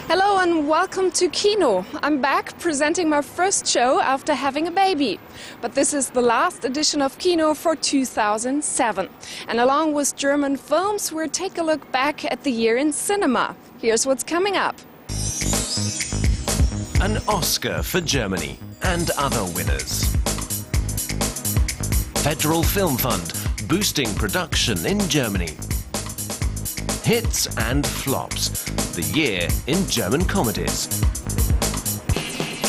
Hello and welcome to Kino. I'm back presenting my first show after having a baby. But this is the last edition of Kino for 2007. And along with German films, we'll take a look back at the year in cinema. Here's what's coming up. An Oscar for Germany and other winners. Federal Film Fund boosting production in Germany. Hits and flops. The year in German comedies.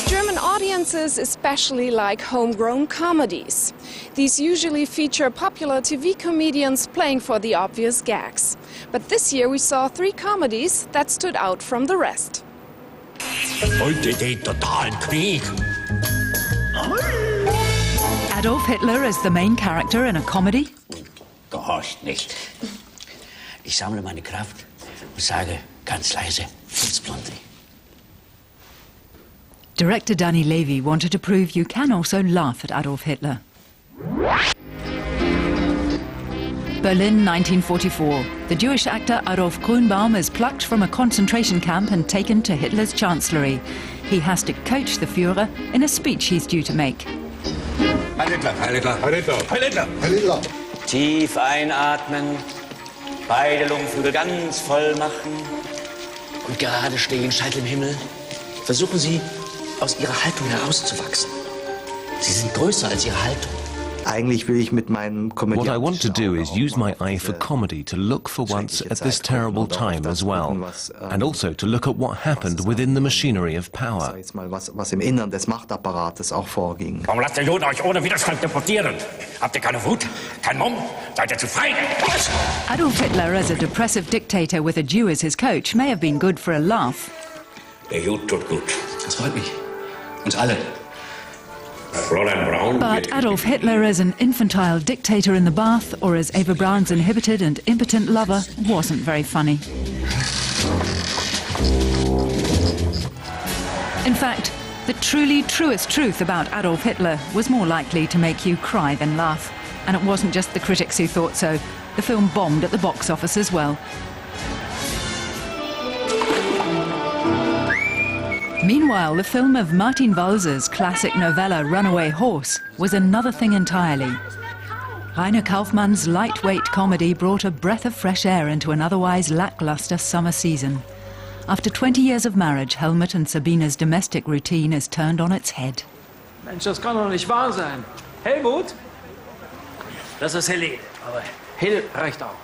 German audiences especially like homegrown comedies. These usually feature popular TV comedians playing for the obvious gags. But this year we saw 3 comedies that stood out from the rest. Heute den totalen Krieg. Adolf Hitler as the main character in a comedy? Gehorcht nicht. Ich sammle meine Kraft und sage ganz leise, Blitzblondie. Director Dani Levy wanted to prove you can also laugh at Adolf Hitler. Berlin, 1944. The Jewish actor Adolf Grünbaum is plucked from a concentration camp and taken to Hitler's chancellery. He has to coach the Führer in a speech he's due to make. Heil Hitler, Heil Hitler, Heil Hitler, Heil Hitler, Heil Hitler. Tief einatmen, beide Lungenflügel ganz voll machen und gerade stehen, Scheitel im Himmel. Versuchen Sie, aus Ihrer Haltung herauszuwachsen. Sie sind größer als Ihre Haltung. Eigentlich will ich mit meinem What I want to do is use my eye for comedy to look for once at this terrible time as well, and also to look at what happened within the machinery of power. Was im Innern des Machtapparates auch vorging. Warum lasst der Juden euch ohne Widerstand deportieren? Habt ihr keine Wut? Kein Mumm? Seid ihr zu feig? Adolf Hitler as a depressive dictator with a Jew as his coach may have been good for a laugh. Der Jud tut gut. Das freut mich. Uns alle. Roland But Adolf Hitler as an infantile dictator in the bath or as Eva Braun's inhibited and impotent lover wasn't very funny. In fact, the truest truth about Adolf Hitler was more likely to make you cry than laugh. And it wasn't just the critics who thought so. The film bombed at the box office as well. Meanwhile, the film of Martin Walser's classic novella Runaway Horse was another thing entirely. Rainer Kaufmann's lightweight comedy brought a breath of fresh air into an otherwise lackluster summer season. After 20 years of marriage, Helmut and Sabina's domestic routine is turned on its head. Mensch, das kann doch nicht wahr sein. Helmut? Das ist Helene, aber Hill reicht auch.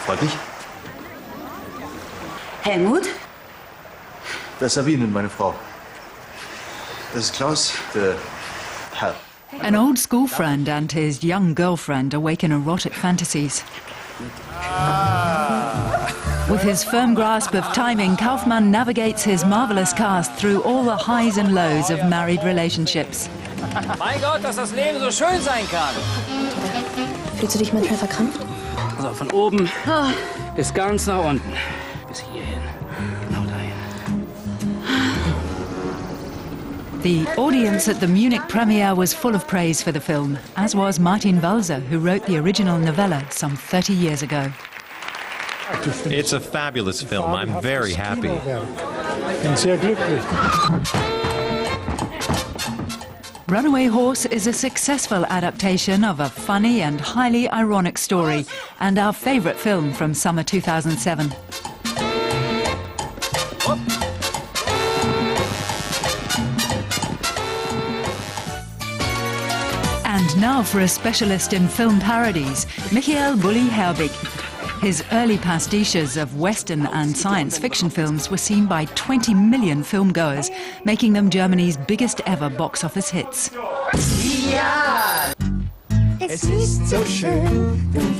Freut mich. Helmut? Das ist Sabine, meine Frau. Das ist Klaus, der Herr. An old school friend and his young girlfriend awaken erotic fantasies. With his firm grasp of timing, Kaufmann navigates his marvelous cast through all the highs and lows of married relationships. Mein Gott, dass das Leben so schön sein kann. Fühlst du dich manchmal verkrampft? Also von oben bis ganz nach unten. Bis hierhin. Genau dahin. The audience at the Munich premiere was full of praise for the film, as was Martin Walser, who wrote the original novella some 30 years ago. It's a fabulous film. I'm very happy. Runaway Horse is a successful adaptation of a funny and highly ironic story, and our favourite film from summer 2007. And now for a specialist in film parodies, Michael Bully Herbig. His early pastiches of Western and science fiction films were seen by 20 million filmgoers, making them Germany's biggest ever box office hits.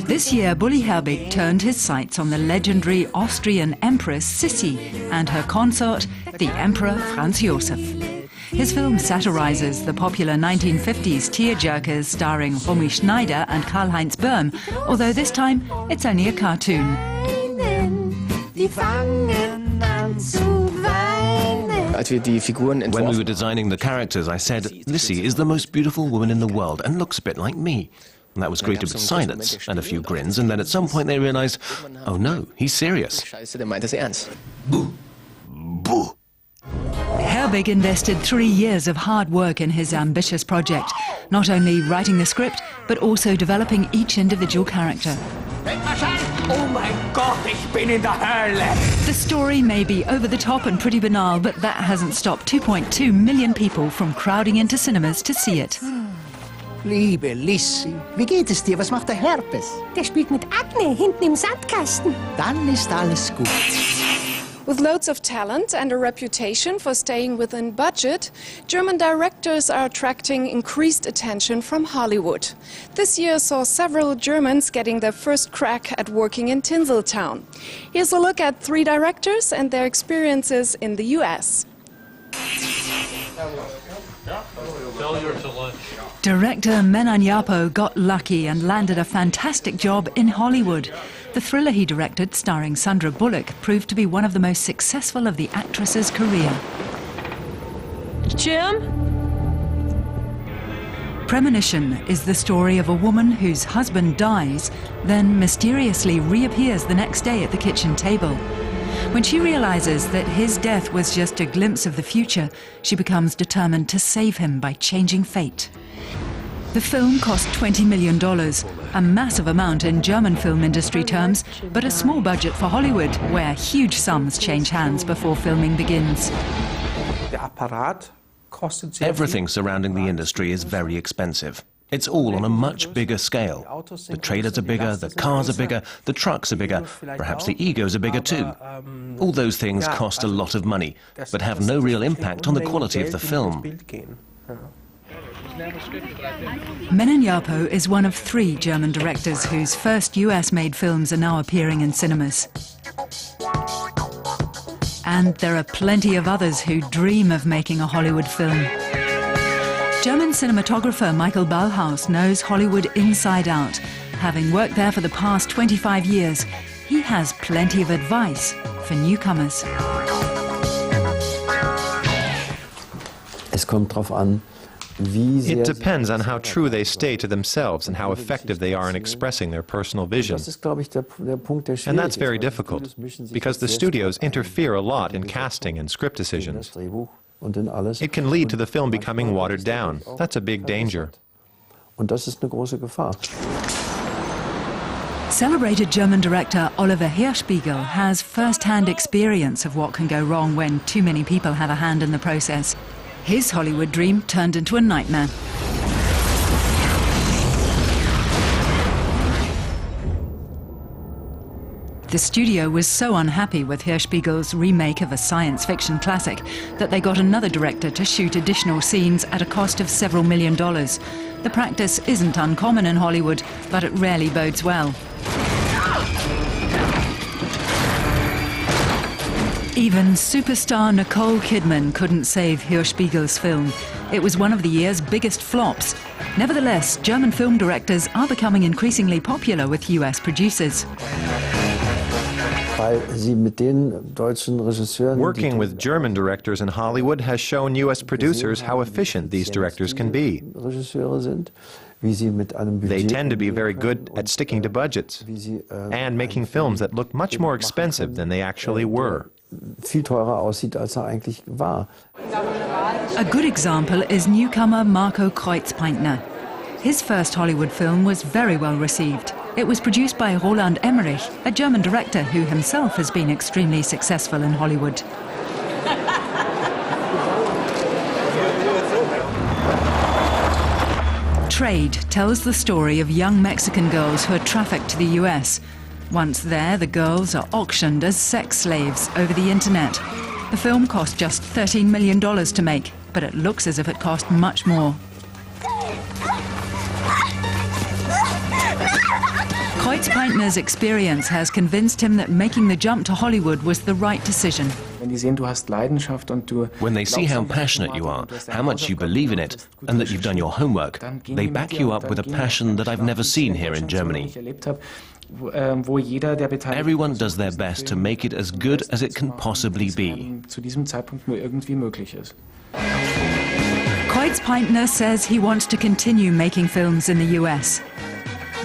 This year, Bully Herbig turned his sights on the legendary Austrian Empress Sissi and her consort, the Emperor Franz Josef. His film satirizes the popular 1950s tearjerkers starring Romy Schneider and Karl-Heinz Böhm, although this time it's only a cartoon. When we were designing the characters, I said, Lissi is the most beautiful woman in the world and looks a bit like me. That was greeted with silence and a few grins, and then at some point they realized, oh no, he's serious. Herbig invested 3 years of hard work in his ambitious project, not only writing the script, but also developing each individual character. Oh mein Gott, ich bin in der Hölle! The story may be over the top and pretty banal, but that hasn't stopped 2.2 million people from crowding into cinemas to see it. Liebe Lissi, wie geht es dir? Was macht der Herpes? Der spielt mit Akne hinten im Sandkasten. Dann ist alles gut. With loads of talent and a reputation for staying within budget, German directors are attracting increased attention from Hollywood. This year saw several Germans getting their first crack at working in Tinseltown. Here's a look at 3 directors and their experiences in the US. Director Menan Yapo got lucky and landed a fantastic job in Hollywood. The thriller he directed, starring Sandra Bullock, proved to be one of the most successful of the actress's career. Jim? Premonition is the story of a woman whose husband dies, then mysteriously reappears the next day at the kitchen table. When she realizes that his death was just a glimpse of the future, she becomes determined to save him by changing fate. The film cost $20 million, a massive amount in German film industry terms, but a small budget for Hollywood, where huge sums change hands before filming begins. Everything surrounding the industry is very expensive. It's all on a much bigger scale. The trailers are bigger, the cars are bigger, the trucks are bigger, perhaps the egos are bigger too. All those things cost a lot of money, but have no real impact on the quality of the film. Menan Yapo is one of 3 German directors whose first US-made films are now appearing in cinemas. And there are plenty of others who dream of making a Hollywood film. German cinematographer Michael Bully knows Hollywood inside out. Having worked there for the past 25 years, he has plenty of advice for newcomers. Es kommt drauf an. It depends on how true they stay to themselves and how effective they are in expressing their personal vision. And that's very difficult, because the studios interfere a lot in casting and script decisions. It can lead to the film becoming watered down. That's a big danger. Celebrated German director Oliver Hirschbiegel has first-hand experience of what can go wrong when too many people have a hand in the process. His Hollywood dream turned into a nightmare. The studio was so unhappy with Hirschbiegel's remake of a science fiction classic that they got another director to shoot additional scenes at a cost of several $1 million. The practice isn't uncommon in Hollywood, but it rarely bodes well. Even superstar Nicole Kidman couldn't save Hirschbiegel's film. It was one of the year's biggest flops. Nevertheless, German film directors are becoming increasingly popular with US producers. Working with German directors in Hollywood has shown US producers how efficient these directors can be. They tend to be very good at sticking to budgets and making films that look much more expensive than they actually were. A good example is newcomer Marco Kreuzpaintner. His first Hollywood film was very well received. It was produced by Roland Emmerich, a German director who himself has been extremely successful in Hollywood. Trade tells the story of young Mexican girls who are trafficked to the US. Once there, the girls are auctioned as sex slaves over the internet. The film cost just $13 million to make, but it looks as if it cost much more. Kreuzpaintner's experience has convinced him that making the jump to Hollywood was the right decision. When they see how passionate you are, how much you believe in it, and that you've done your homework, they back you up with a passion that I've never seen here in Germany. Everyone does their best to make it as good as it can possibly be. Kreuzpaintner says he wants to continue making films in the US.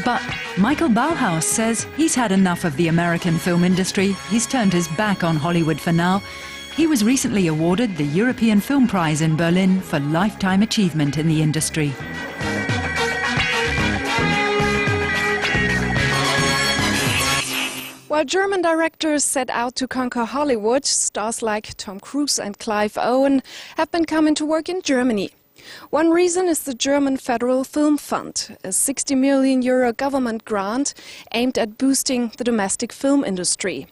But Michael Bauhaus says he's had enough of the American film industry. He's turned his back on Hollywood for now. He was recently awarded the European Film Prize in Berlin for lifetime achievement in the industry. While German directors set out to conquer Hollywood, stars like Tom Cruise and Clive Owen have been coming to work in Germany. One reason is the German Federal Film Fund, a 60 million euro government grant aimed at boosting the domestic film industry.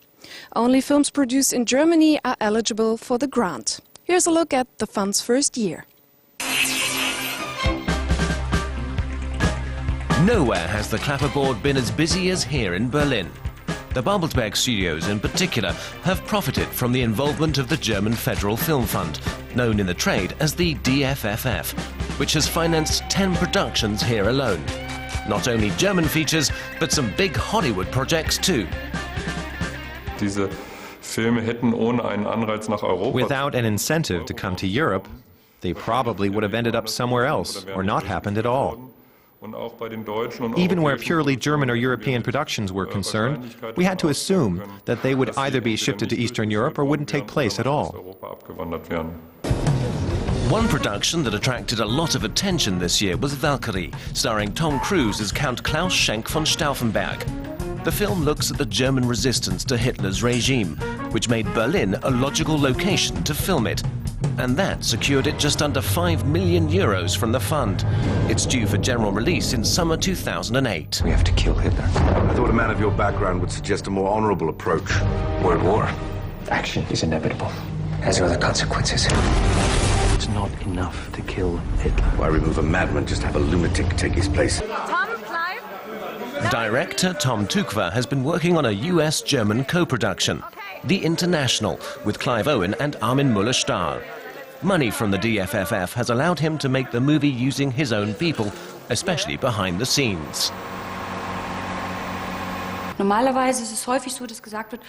Only films produced in Germany are eligible for the grant. Here's a look at the fund's first year. Nowhere has the clapperboard been as busy as here in Berlin. The Babelsberg studios in particular have profited from the involvement of the German Federal Film Fund, known in the trade as the DFFF, which has financed 10 productions here alone. Not only German features, but some big Hollywood projects too. Without an incentive to come to Europe, they probably would have ended up somewhere else or not happened at all. Even where purely German or European productions were concerned, we had to assume that they would either be shifted to Eastern Europe or wouldn't take place at all. One production that attracted a lot of attention this year was Valkyrie, starring Tom Cruise as Count Klaus Schenk von Stauffenberg. The film looks at the German resistance to Hitler's regime, which made Berlin a logical location to film it. And that secured it just under 5 million euros from the fund. It's due for general release in summer 2008. We have to kill Hitler. I thought a man of your background would suggest a more honorable approach. World war. Action is inevitable, as are the consequences. It's not enough to kill Hitler. Why remove a madman? Just have a lunatic take his place. Director Tom Tykwer has been working on a US-German co-production, The International, with Clive Owen and Armin Mueller-Stahl. Money from the DFFF has allowed him to make the movie using his own people, especially behind the scenes.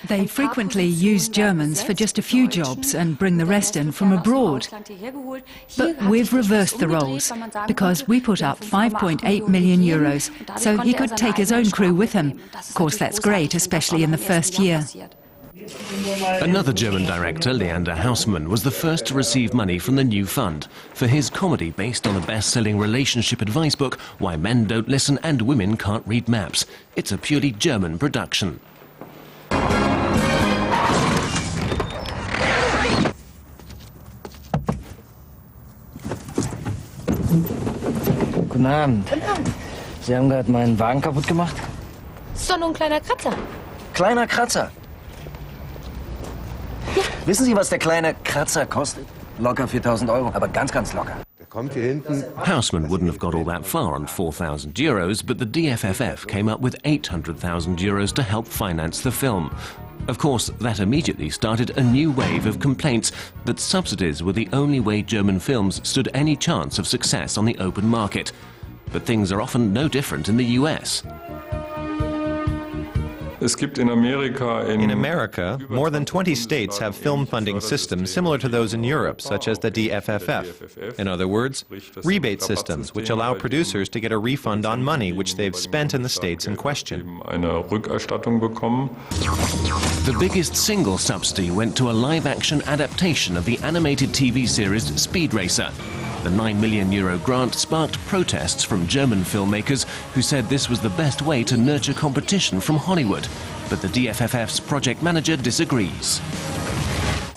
They frequently use Germans for just a few jobs and bring the rest in from abroad. But we've reversed the roles, because we put up 5.8 million euros, so he could take his own crew with him. Of course, that's great, especially in the first year. Another German director, Leander Hausmann, was the first to receive money from the new fund for his comedy based on the best-selling relationship advice book, Why Men Don't Listen and Women Can't Read Maps. It's a purely German production. Guten Abend. Sie haben gerade meinen Wagen kaputt gemacht? Das ist doch nur ein kleiner Kratzer. Kleiner Kratzer? Ja. Wissen Sie, was der kleine Kratzer kostet? Locker 4.000 Euro, aber ganz, ganz locker. Hausmann wouldn't have got all that far on 4,000 euros, but the DFFF came up with 800,000 euros to help finance the film. Of course, that immediately started a new wave of complaints that subsidies were the only way German films stood any chance of success on the open market. But things are often no different in the US. In America, more than 20 states have film funding systems similar to those in Europe, such as the DFFF. In other words, rebate systems which allow producers to get a refund on money which they've spent in the states in question. The biggest single subsidy went to a live-action adaptation of the animated TV series Speed Racer. The €9 million grant sparked protests from German filmmakers who said this was the best way to nurture competition from Hollywood. But the DFFF's project manager disagrees.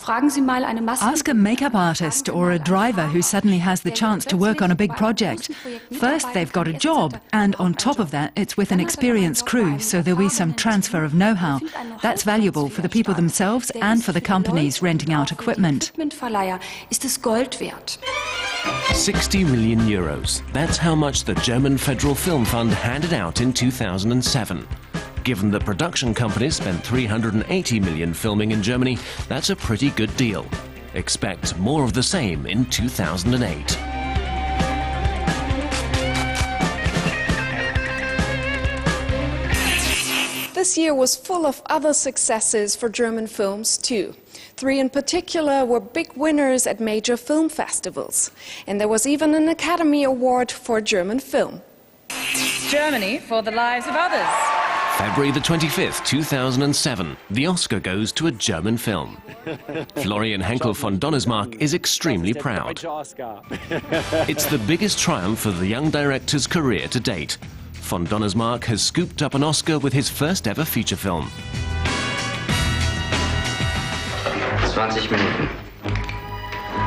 Ask a makeup artist or a driver who suddenly has the chance to work on a big project. First, they've got a job, and on top of that, it's with an experienced crew, so there'll be some transfer of know-how. That's valuable for the people themselves and for the companies renting out equipment. €60 million. That's how much the German Federal Film Fund handed out in 2007. Given that production companies spent $380 million filming in Germany, that's a pretty good deal. Expect more of the same in 2008. This year was full of other successes for German films too. 3 in particular were big winners at major film festivals. And there was even an Academy Award for German film. East Germany for The Lives of Others. February the 25th, 2007, the Oscar goes to a German film. Florian Henkel von Donnersmarck is extremely proud. It's the biggest triumph of the young director's career to date. Von Donnersmarck has scooped up an Oscar with his first ever feature film. 20 Minuten.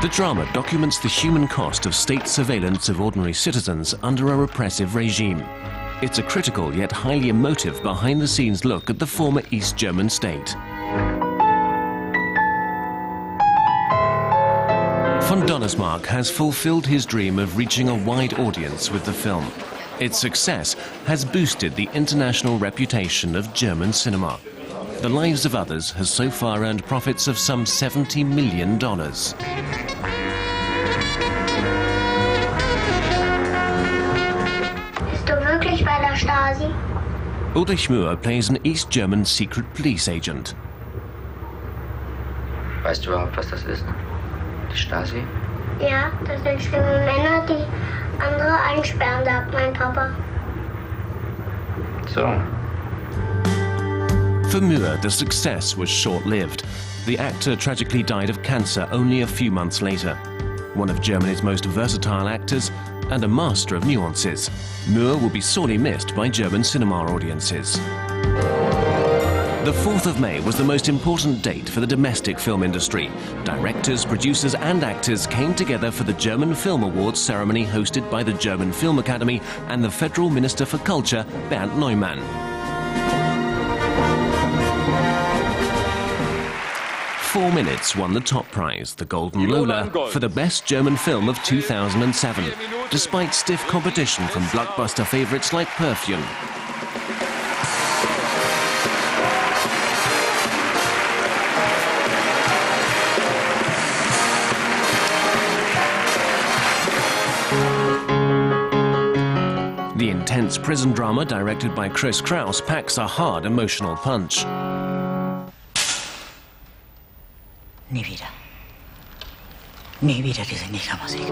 The drama documents the human cost of state surveillance of ordinary citizens under a repressive regime. It's a critical yet highly emotive behind-the-scenes look at the former East German state. Von Donnersmarck has fulfilled his dream of reaching a wide audience with the film. Its success has boosted the international reputation of German cinema. The Lives of Others has so far earned profits of some $70 million. Ulrich Mühe plays an East German secret police agent. Weißt du überhaupt, was das ist? Die Stasi? Ja, das sind schlimme Männer, die andere einsperren, sagt mein Papa. So. For Mühe, the success was short-lived. The actor tragically died of cancer only a few months later. One of Germany's most versatile actors and a master of nuances, Mühe will be sorely missed by German cinema audiences. The 4th of May was the most important date for the domestic film industry. Directors, producers and actors came together for the German Film Awards ceremony hosted by the German Film Academy and the Federal Minister for Culture, Bernd Neumann. 4 Minutes won the top prize, the Golden Lola, for the best German film of 2007, despite stiff competition from blockbuster favorites like Perfume. The intense prison drama directed by Chris Kraus packs a hard emotional punch. Nie wieder. Nie wieder diese Negermusik.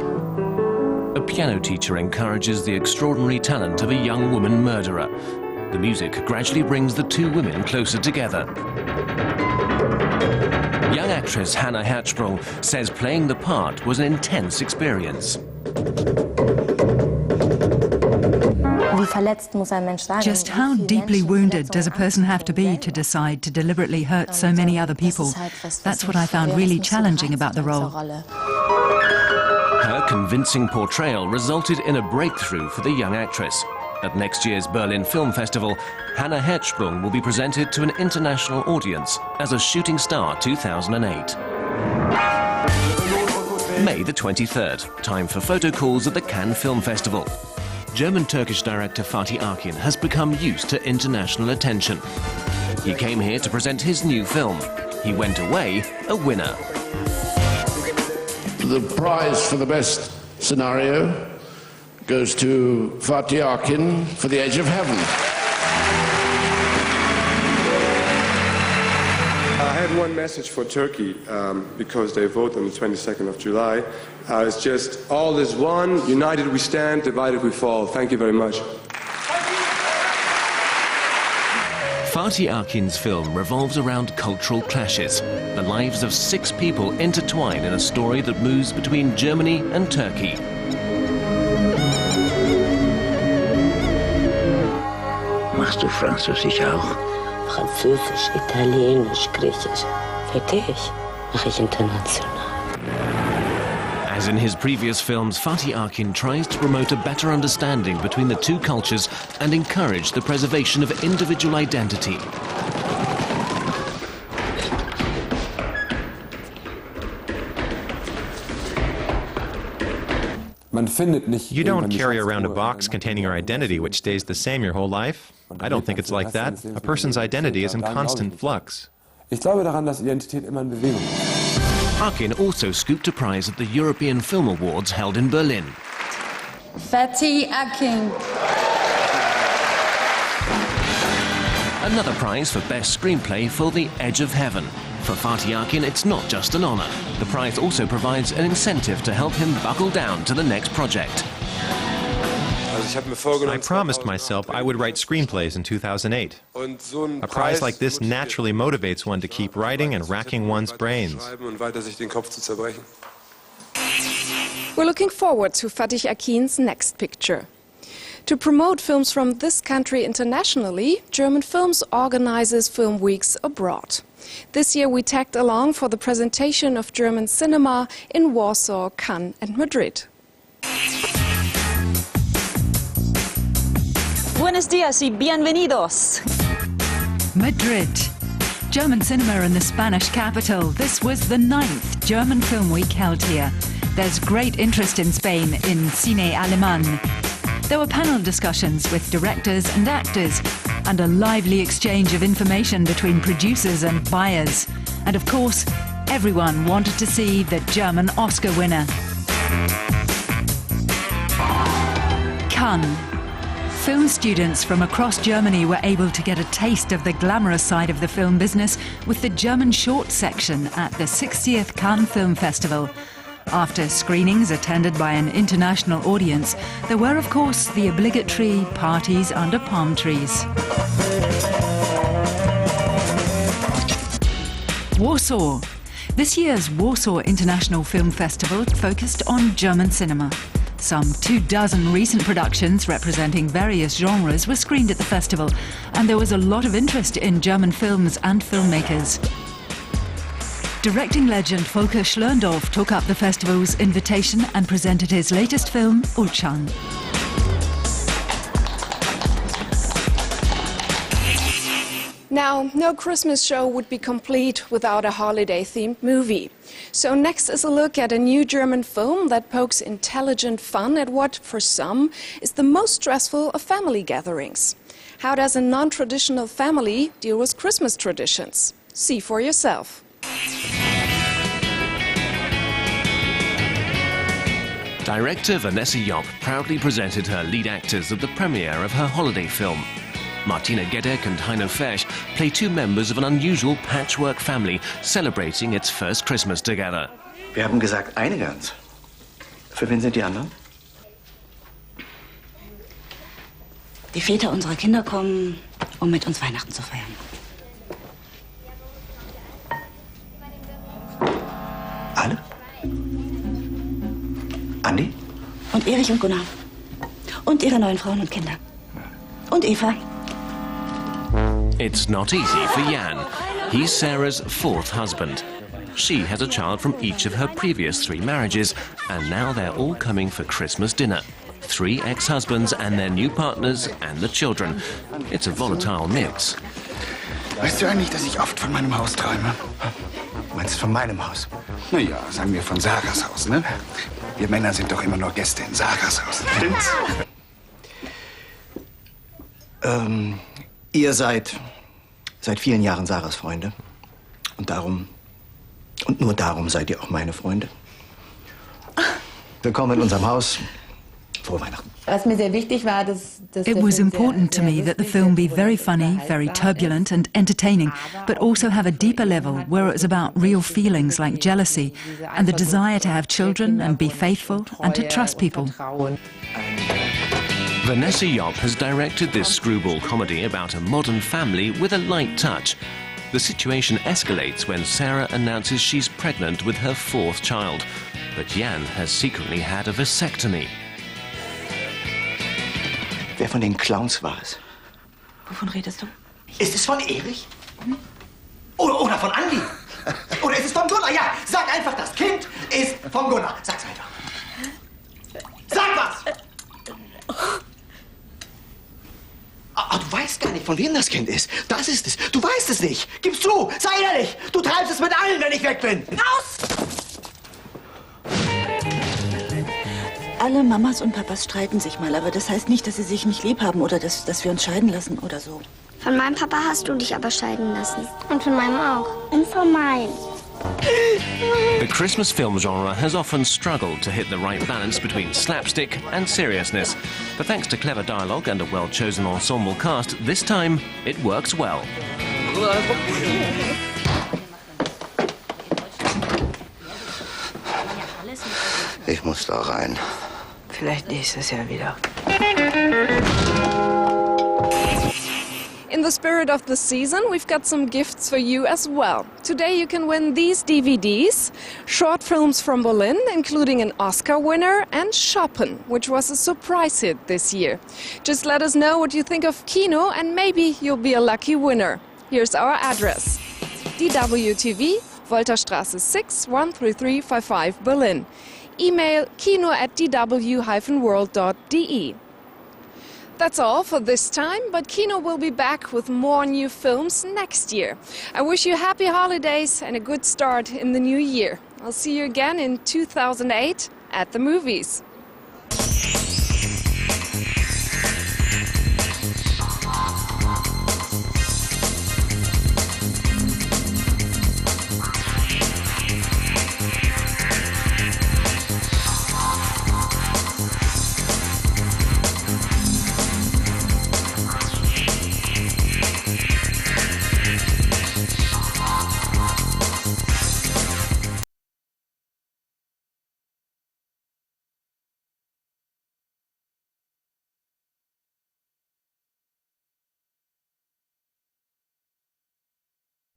A piano teacher encourages the extraordinary talent of a young woman murderer. The music gradually brings the two women closer together. Young actress Hannah Herzsprung says playing the part was an intense experience. Just how deeply wounded does a person have to be to decide to deliberately hurt so many other people? That's what I found really challenging about the role. Her convincing portrayal resulted in a breakthrough for the young actress. At next year's Berlin Film Festival, Hannah Herzsprung will be presented to an international audience as a Shooting Star 2008. May the 23rd, time for photo calls at the Cannes Film Festival. German-Turkish director Fatih Akin has become used to international attention. He came here to present his new film. He went away a winner. The prize for the best scenario goes to Fatih Akin for The Edge of Heaven. I had one message for Turkey because they vote on the 22nd of July. It's just all is one, united we stand, divided we fall. Thank you very much. Fatih Akin's film revolves around cultural clashes. The lives of 6 people intertwine in a story that moves between Germany and Turkey. Machst du Französisch auch? Französisch, Italienisch, Griechisch. Für dich mache ich international. As in his previous films, Fatih Akin tries to promote a better understanding between the two cultures and encourage the preservation of individual identity. You don't carry around a box containing your identity which stays the same your whole life. I don't think it's like that. A person's identity is in constant flux. Akin also scooped a prize at the European Film Awards held in Berlin. Fatih Akin. Another prize for Best Screenplay for The Edge of Heaven. For Fatih Akin, it's not just an honor. The prize also provides an incentive to help him buckle down to the next project. I promised myself I would write screenplays in 2008. A prize like this naturally motivates one to keep writing and racking one's brains. We're looking forward to Fatih Akin's next picture. To promote films from this country internationally, German Films organizes film weeks abroad. This year we tagged along for the presentation of German cinema in Warsaw, Cannes and Madrid. Buenos días y bienvenidos. Madrid. German cinema in the Spanish capital. This was the 9th German Film Week held here. There's great interest in Spain in Cine Alemán. There were panel discussions with directors and actors, and a lively exchange of information between producers and buyers. And of course, everyone wanted to see the German Oscar winner. Cannes. Film students from across Germany were able to get a taste of the glamorous side of the film business with the German short section at the 60th Cannes Film Festival. After screenings attended by an international audience, there were, of course, the obligatory parties under palm trees. Warsaw. This year's Warsaw International Film Festival focused on German cinema. Some 24 recent productions representing various genres were screened at the festival, and there was a lot of interest in German films and filmmakers. Directing legend Volker Schlöndorff took up the festival's invitation and presented his latest film, Ulchan. Now, no Christmas show would be complete without a holiday-themed movie. So next is a look at a new German film that pokes intelligent fun at what, for some, is the most stressful of family gatherings. How does a non-traditional family deal with Christmas traditions? See for yourself. Director Vanessa Jopp proudly presented her lead actors at the premiere of her holiday film. Martina Gedeck and Heino Fersch play two members of an unusual patchwork family celebrating its first Christmas together. Wir haben gesagt, eine Gans. Für wen sind die anderen? Die Väter unserer Kinder kommen, um mit uns Weihnachten zu feiern. Alle? Andi? Und Erich und Gunnar. Und ihre neuen Frauen und Kinder. Und Eva. It's not easy for Jan. He's Sarah's fourth husband. She has a child from each of her previous 3 marriages, and now they're all coming for Christmas dinner. 3 ex-husbands and their new partners and the children. It's a volatile mix. Weißt du eigentlich, dass ich oft von meinem Haus träume? Meinst du von meinem Haus? Naja, sagen wir von Sarahs Haus, ne? Wir Männer sind doch immer nur Gäste in Sarahs Haus. Stimmt's? Ihr seid seit vielen Jahren Sarahs Freunde. Und nur darum seid ihr auch meine Freunde. Willkommen in unserem Haus. Frohe Weihnachten. Was mir sehr wichtig war, dass It was important to me that the film be very funny, very turbulent and entertaining, but also have a deeper level where it was about real feelings like jealousy and the desire to have children and be faithful and to trust people. Vanessa Jopp has directed this screwball comedy about a modern family with a light touch. The situation escalates when Sarah announces she's pregnant with her 4th child, but Jan has secretly had a vasectomy. Wer von den Clowns war es? Wovon redest du? Ist es von Erich? Oder von Andi? Oder ist es von Gunnar? Ja, sag einfach, das Kind ist von Gunnar. Sag's einfach. Sag was! Ah, du weißt gar nicht, von wem das Kind ist. Das ist es. Du weißt es nicht. Gib's zu. Sei ehrlich. Du treibst es mit allen, wenn ich weg bin. Raus! Alle Mamas und Papas streiten sich mal, aber das heißt nicht, dass sie sich nicht lieb haben oder dass wir uns scheiden lassen oder so. Von meinem Papa hast du dich aber scheiden lassen. Und von meinem auch. Und von meinem. The Christmas film genre has often struggled to hit the right balance between slapstick and seriousness. But thanks to clever dialogue and a well-chosen ensemble cast, this time it works well. Ich muss da rein. Vielleicht nächstes Jahr wieder. In the spirit of the season, we've got some gifts for you as well. Today you can win these DVDs, short films from Berlin, including an Oscar winner, and Shoppen, which was a surprise hit this year. Just let us know what you think of Kino and maybe you'll be a lucky winner. Here's our address. DWTV, Wolterstraße 6, 13355 Berlin. Email kino@dw-world.de. That's all for this time, but Kino will be back with more new films next year. I wish you happy holidays and a good start in the new year. I'll see you again in 2008 at the movies.